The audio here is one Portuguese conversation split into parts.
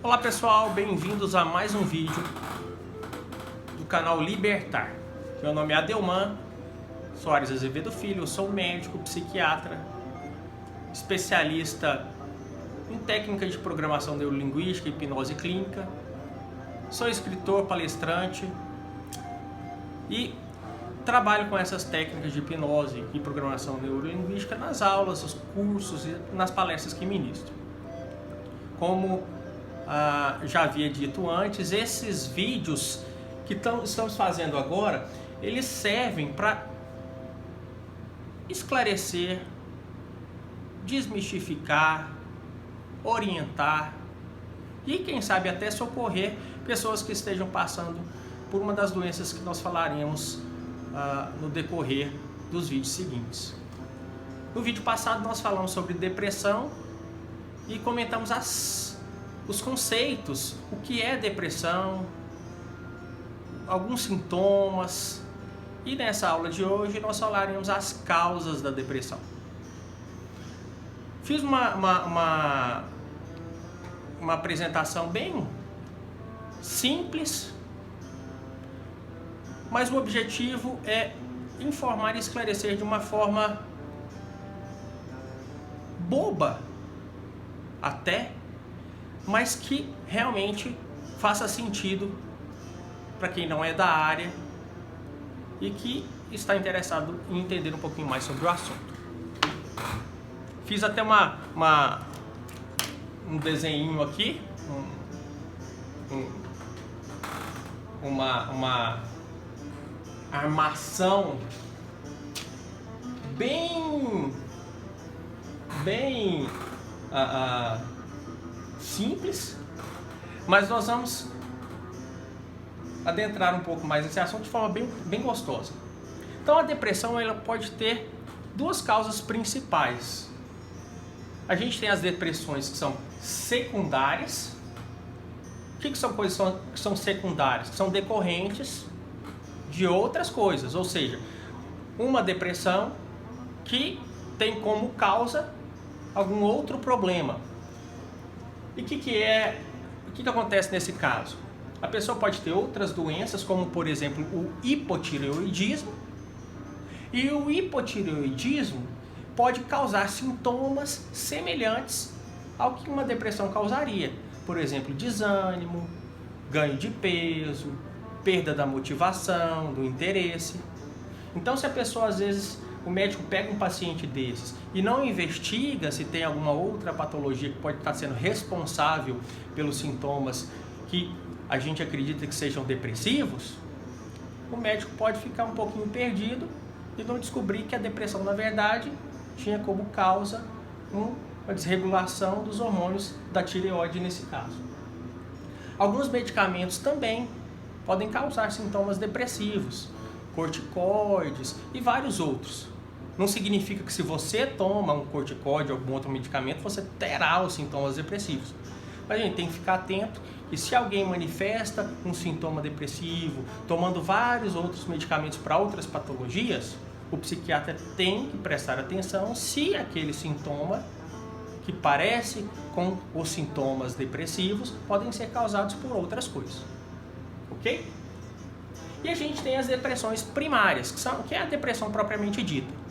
Olá pessoal, bem-vindos a mais um vídeo do canal Libertar. Meu nome é Adelman Soares Azevedo Filho, eu sou médico, psiquiatra, especialista em técnicas de programação neurolinguística e hipnose clínica. Sou escritor, palestrante e trabalho com essas técnicas de hipnose e programação neurolinguística nas aulas, nos cursos e nas palestras que ministro. Como já havia dito antes, esses vídeos que estamos fazendo agora, eles servem para esclarecer, desmistificar, orientar e, quem sabe, até socorrer pessoas que estejam passando por uma das doenças que nós falaremos no decorrer dos vídeos seguintes. No vídeo passado nós falamos sobre depressão e comentamos os conceitos, o que é depressão, alguns sintomas, e nessa aula de hoje nós falaremos as causas da depressão. Fiz uma apresentação bem simples, mas o objetivo é informar e esclarecer de uma forma boba até, mas que realmente faça sentido para quem não é da área e que está interessado em entender um pouquinho mais sobre o assunto. Fiz até um desenho aqui, uma armação bem simples, mas nós vamos adentrar um pouco mais nesse assunto de forma bem gostosa. Então a depressão ela pode ter duas causas principais. A gente tem as depressões que são secundárias. O que são coisas que são secundárias? Que são decorrentes de outras coisas, ou seja, uma depressão que tem como causa algum outro problema. E o que acontece nesse caso? A pessoa pode ter outras doenças, como por exemplo o hipotireoidismo, e o hipotireoidismo pode causar sintomas semelhantes ao que uma depressão causaria. Por exemplo, desânimo, ganho de peso, perda da motivação, do interesse. Então, se a pessoa, às vezes, o médico pega um paciente desses e não investiga se tem alguma outra patologia que pode estar sendo responsável pelos sintomas que a gente acredita que sejam depressivos, o médico pode ficar um pouquinho perdido e não descobrir que a depressão, na verdade, tinha como causa uma desregulação dos hormônios da tireoide nesse caso. Alguns medicamentos também podem causar sintomas depressivos, corticoides e vários outros. Não significa que se você toma um corticoide ou algum outro medicamento, você terá os sintomas depressivos. Mas a gente tem que ficar atento que se alguém manifesta um sintoma depressivo, tomando vários outros medicamentos para outras patologias, o psiquiatra tem que prestar atenção se aquele sintoma que parece com os sintomas depressivos podem ser causados por outras coisas. Ok? E a gente tem as depressões primárias, que é a depressão propriamente dita.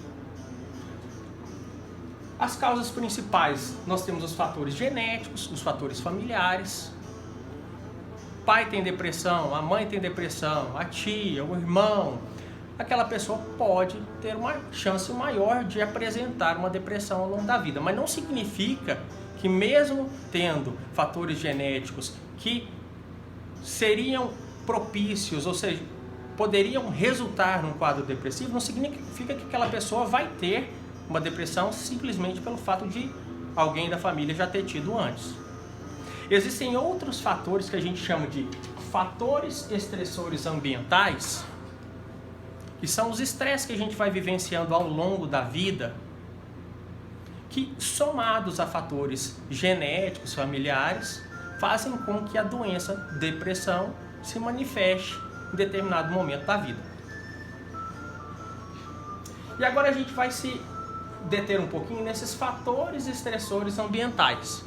As causas principais, nós temos os fatores genéticos, os fatores familiares. O pai tem depressão, a mãe tem depressão, a tia, o irmão. Aquela pessoa pode ter uma chance maior de apresentar uma depressão ao longo da vida. Mas não significa que mesmo tendo fatores genéticos que seriam propícios, ou seja, poderiam resultar num quadro depressivo, não significa que aquela pessoa vai ter uma depressão simplesmente pelo fato de alguém da família já ter tido antes. Existem outros fatores que a gente chama de fatores estressores ambientais, que são os estresses que a gente vai vivenciando ao longo da vida, que somados a fatores genéticos, familiares, fazem com que a doença depressão se manifeste em determinado momento da vida. E agora a gente vai se deter um pouquinho nesses fatores estressores ambientais.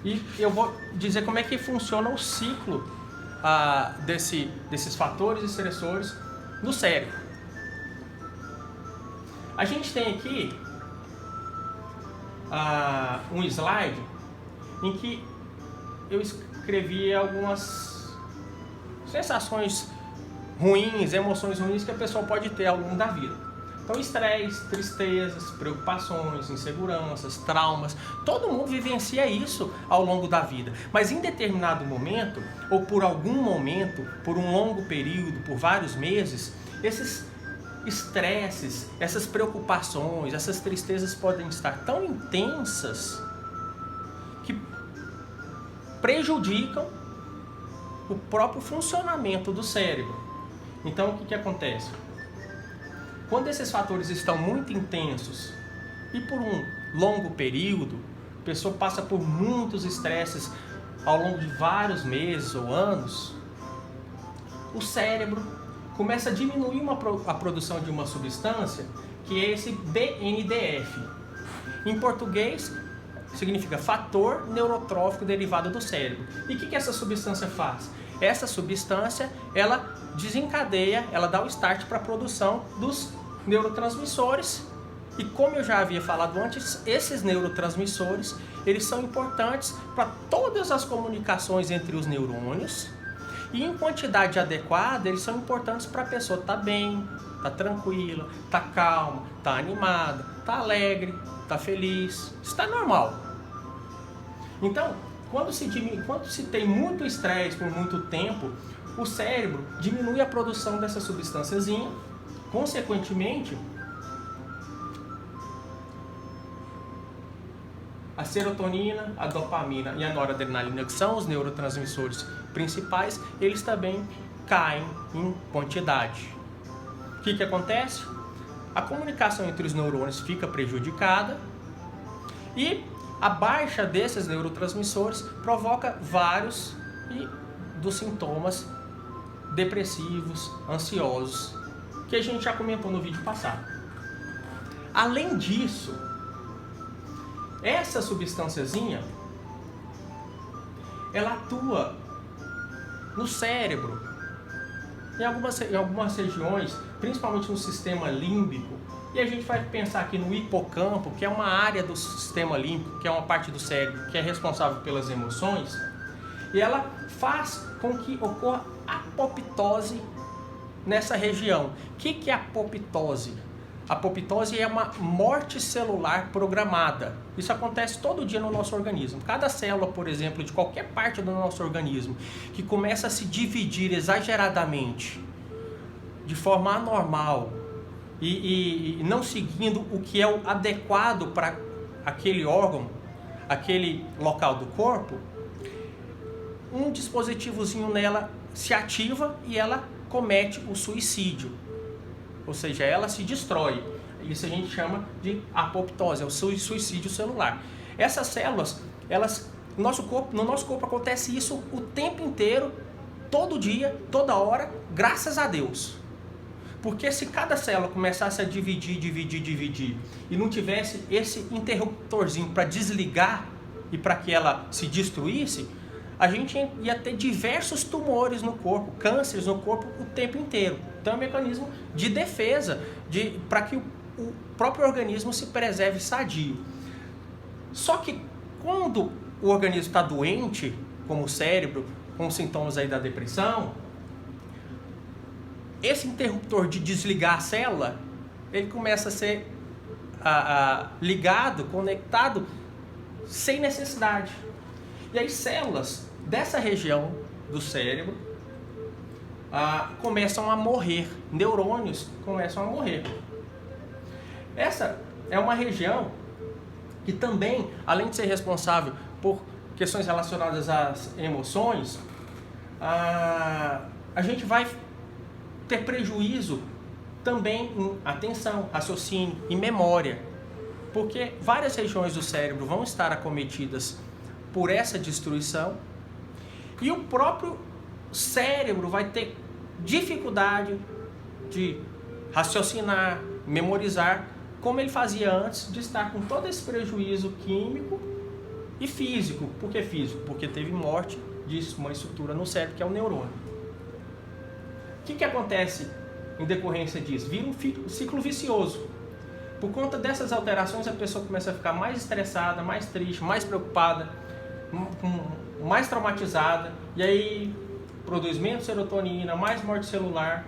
E eu vou dizer como é que funciona o ciclo desses fatores estressores no cérebro. A gente tem aqui um slide em que eu escrevi algumas sensações ruins, emoções ruins que a pessoa pode ter ao longo da vida. Então, estresse, tristezas, preocupações, inseguranças, traumas, todo mundo vivencia isso ao longo da vida. Mas em determinado momento, ou por algum momento, por um longo período, por vários meses, esses estresses, essas preocupações, essas tristezas podem estar tão intensas que prejudicam o próprio funcionamento do cérebro. Então, o que acontece? Quando esses fatores estão muito intensos e por um longo período, a pessoa passa por muitos estresses ao longo de vários meses ou anos, o cérebro começa a diminuir a produção de uma substância que é esse BNDF. Em português, significa fator neurotrófico derivado do cérebro. E o que essa substância faz? Essa substância, ela desencadeia, ela dá o start para a produção dos neurotransmissores. E como eu já havia falado antes, esses neurotransmissores, eles são importantes para todas as comunicações entre os neurônios. E em quantidade adequada, eles são importantes para a pessoa estar bem, estar tranquila, estar calma, estar animada, estar alegre, estar feliz, estar normal. Então, quando se tem muito estresse por muito tempo, o cérebro diminui a produção dessa substânciazinha, consequentemente, a serotonina, a dopamina e a noradrenalina, que são os neurotransmissores principais, eles também caem em quantidade. O que acontece? A comunicação entre os neurônios fica prejudicada e a baixa desses neurotransmissores provoca vários dos sintomas depressivos, ansiosos, que a gente já comentou no vídeo passado. Além disso, essa substânciazinha, ela atua no cérebro, em algumas regiões, principalmente no sistema límbico, e a gente vai pensar aqui no hipocampo, que é uma área do sistema límbico, que é uma parte do cérebro que é responsável pelas emoções, e ela faz com que ocorra apoptose nessa região. O que é apoptose? A apoptose é uma morte celular programada. Isso acontece todo dia no nosso organismo. Cada célula, por exemplo, de qualquer parte do nosso organismo que começa a se dividir exageradamente, de forma anormal, e não seguindo o que é o adequado para aquele órgão, aquele local do corpo, um dispositivozinho nela se ativa e ela comete o suicídio. Ou seja, ela se destrói. Isso a gente chama de apoptose, é o suicídio celular. Essas células, no nosso corpo acontece isso o tempo inteiro, todo dia, toda hora, graças a Deus. Porque se cada célula começasse a dividir, e não tivesse esse interruptorzinho para desligar e para que ela se destruísse, a gente ia ter diversos tumores no corpo, cânceres no corpo o tempo inteiro. Então é um mecanismo de defesa, para que o próprio organismo se preserve sadio. Só que quando o organismo está doente, como o cérebro, com sintomas aí da depressão, esse interruptor de desligar a célula, ele começa a ser ligado, conectado, sem necessidade. E aí células dessa região do cérebro começam a morrer, neurônios começam a morrer. Essa é uma região que também, além de ser responsável por questões relacionadas às emoções, a gente vai ter prejuízo também em atenção, raciocínio e memória, porque várias regiões do cérebro vão estar acometidas por essa destruição e o próprio cérebro vai ter dificuldade de raciocinar, memorizar, como ele fazia antes de estar com todo esse prejuízo químico E físico. Por que físico? Porque teve morte de uma estrutura no cérebro, que é o neurônio. O que acontece em decorrência disso? Vira um ciclo vicioso. Por conta dessas alterações, a pessoa começa a ficar mais estressada, mais triste, mais preocupada, mais traumatizada, e aí produz menos serotonina, mais morte celular.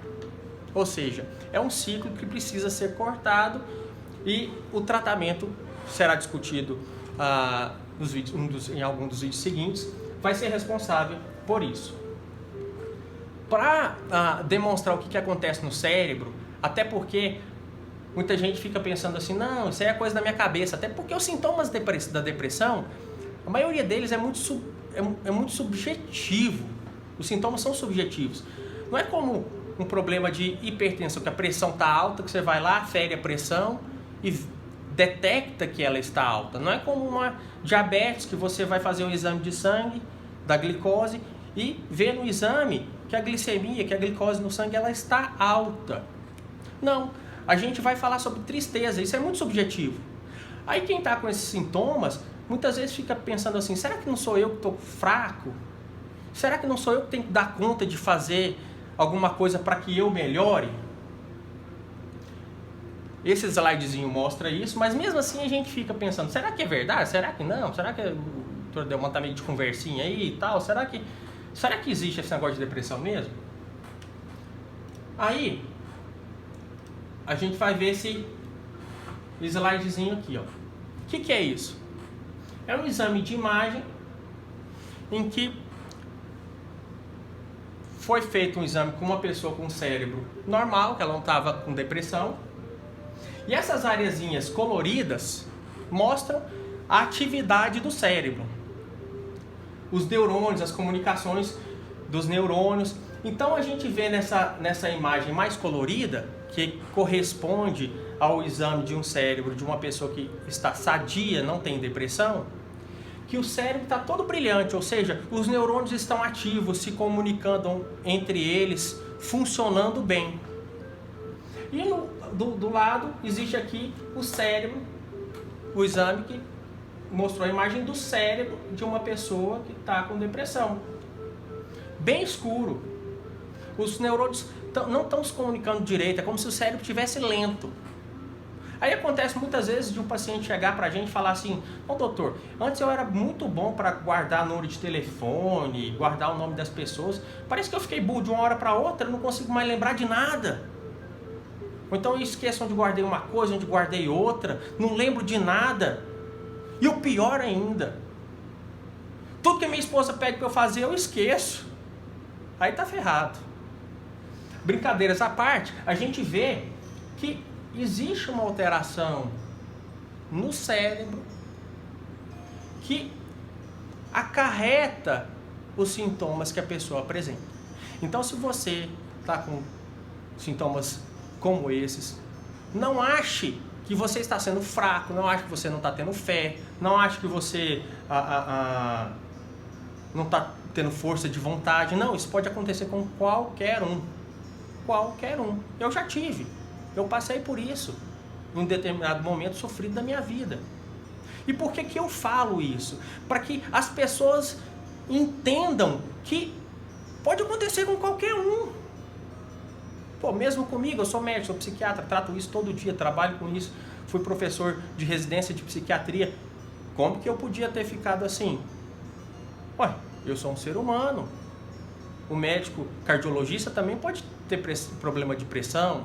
Ou seja, é um ciclo que precisa ser cortado e o tratamento será discutido em algum dos vídeos seguintes, vai ser responsável por isso. Para demonstrar o que acontece no cérebro, até porque muita gente fica pensando assim, não, isso aí é coisa da minha cabeça, até porque os sintomas da depressão, a maioria deles é muito subjetivo. Os sintomas são subjetivos. Não é como um problema de hipertensão, que a pressão está alta, que você vai lá, afere a pressão e detecta que ela está alta. Não é como uma diabetes, que você vai fazer um exame de sangue da glicose e vê no exame que a glicemia, que a glicose no sangue, ela está alta. Não, a gente vai falar sobre tristeza, isso é muito subjetivo. Aí quem está com esses sintomas, muitas vezes fica pensando assim, será que não sou eu que estou fraco? Será que não sou eu que tenho que dar conta de fazer alguma coisa para que eu melhore? Esse slidezinho mostra isso, mas mesmo assim a gente fica pensando, será que é verdade? Será que não? Será que o doutor Delman tá meio de conversinha aí e tal? Será que existe esse negócio de depressão mesmo? Aí, a gente vai ver esse slidezinho aqui, ó. O que é isso? É um exame de imagem em que foi feito um exame com uma pessoa com cérebro normal, que ela não estava com depressão. E essas areazinhas coloridas mostram a atividade do cérebro. Os neurônios, as comunicações dos neurônios. Então a gente vê nessa imagem mais colorida, que corresponde ao exame de um cérebro de uma pessoa que está sadia, não tem depressão, que o cérebro está todo brilhante, ou seja, os neurônios estão ativos, se comunicando entre eles, funcionando bem. E do lado existe aqui o cérebro, o exame que mostrou a imagem do cérebro de uma pessoa que está com depressão. Bem escuro. Os neurônios não estão se comunicando direito, é como se o cérebro estivesse lento. Aí acontece muitas vezes de um paciente chegar pra gente e falar assim, ô doutor, antes eu era muito bom para guardar número de telefone, guardar o nome das pessoas, parece que eu fiquei burro de uma hora para outra, não consigo mais lembrar de nada. Ou então eu esqueço onde guardei uma coisa, onde guardei outra, não lembro de nada. E o pior ainda, tudo que minha esposa pede para eu fazer eu esqueço. Aí tá ferrado. Brincadeiras à parte, a gente vê que existe uma alteração no cérebro que acarreta os sintomas que a pessoa apresenta. Então, se você está com sintomas como esses, não ache que você está sendo fraco, não ache que você não está tendo fé, não ache que você não está tendo força de vontade. Não, isso pode acontecer com qualquer um. Qualquer um. Eu já tive. Eu passei por isso em um determinado momento sofrido da minha vida. E por que eu falo isso? Para que as pessoas entendam que pode acontecer com qualquer um. Pô, mesmo comigo, eu sou médico, sou psiquiatra, trato isso todo dia, trabalho com isso, fui professor de residência de psiquiatria. Como que eu podia ter ficado assim? Ué, eu sou um ser humano. O médico cardiologista também pode ter problema de pressão.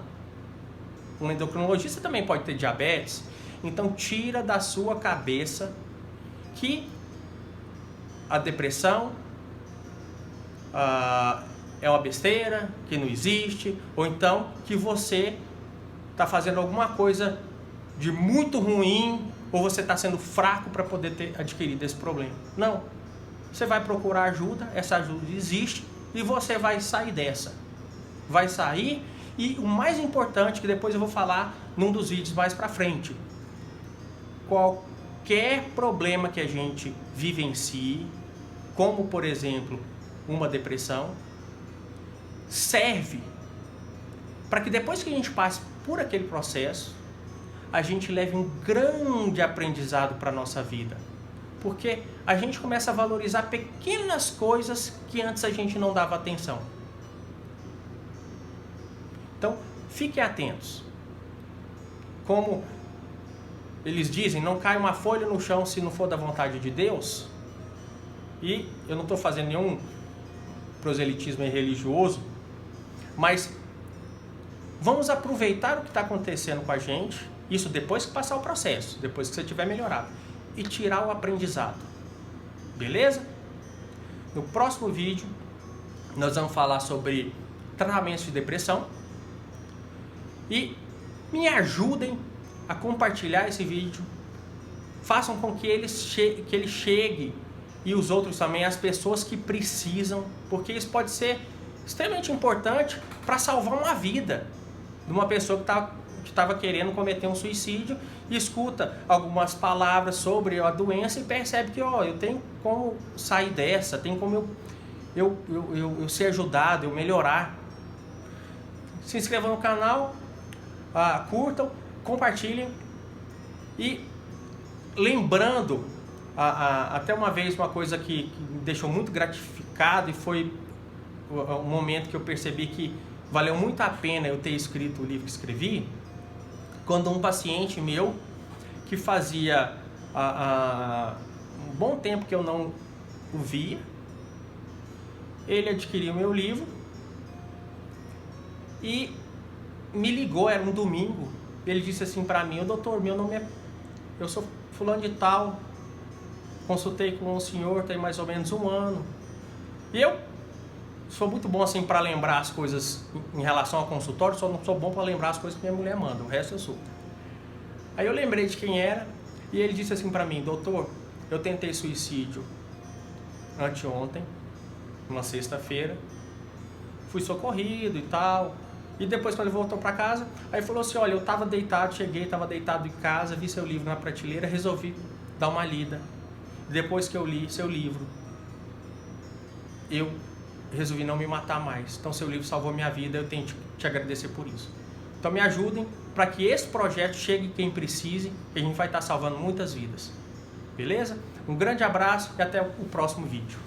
Um endocrinologista também pode ter diabetes. Então tira da sua cabeça que a depressão é uma besteira, que não existe, ou então que você está fazendo alguma coisa de muito ruim, ou você está sendo fraco para poder ter adquirido esse problema. Não. Você vai procurar ajuda, essa ajuda existe, e você vai sair dessa. Vai sair, e o mais importante, que depois eu vou falar num dos vídeos mais para frente, qualquer problema que a gente vivencie, como por exemplo uma depressão, serve para que depois que a gente passe por aquele processo, a gente leve um grande aprendizado para a nossa vida. Porque a gente começa a valorizar pequenas coisas que antes a gente não dava atenção. Então, fiquem atentos. Como eles dizem, não cai uma folha no chão se não for da vontade de Deus. E eu não estou fazendo nenhum proselitismo religioso, mas vamos aproveitar o que está acontecendo com a gente, isso depois que passar o processo, depois que você tiver melhorado, e tirar o aprendizado. Beleza? No próximo vídeo, nós vamos falar sobre tratamentos de depressão. E me ajudem a compartilhar esse vídeo. Façam com que ele chegue, e os outros também, as pessoas que precisam, porque isso pode ser extremamente importante para salvar uma vida de uma pessoa que estava querendo cometer um suicídio e escuta algumas palavras sobre a doença e percebe que eu tenho como sair dessa, tem como eu ser ajudado, eu melhorar. Se inscrevam no canal, curtam, compartilhem. E lembrando, até uma vez, uma coisa que me deixou muito gratificado, e foi um momento que eu percebi que valeu muito a pena eu ter escrito o livro que escrevi, quando um paciente meu, que fazia um bom tempo que eu não o via, ele adquiriu meu livro e me ligou, era um domingo. Ele disse assim para mim: doutor, meu nome eu sou fulano de tal, consultei com o senhor tem mais ou menos um ano. E eu sou muito bom assim para lembrar as coisas em relação ao consultório, só não sou bom para lembrar as coisas que minha mulher manda, o resto eu sou. Aí eu lembrei de quem era e ele disse assim para mim: doutor, eu tentei suicídio anteontem, numa sexta-feira, fui socorrido e tal. E depois, quando ele voltou para casa, aí falou assim: olha, eu estava deitado, estava deitado em casa, vi seu livro na prateleira, resolvi dar uma lida. Depois que eu li seu livro, eu resolvi não me matar mais. Então seu livro salvou minha vida, eu tenho que te agradecer por isso. Então me ajudem para que esse projeto chegue quem precise, e a gente vai estar salvando muitas vidas. Beleza? Um grande abraço e até o próximo vídeo.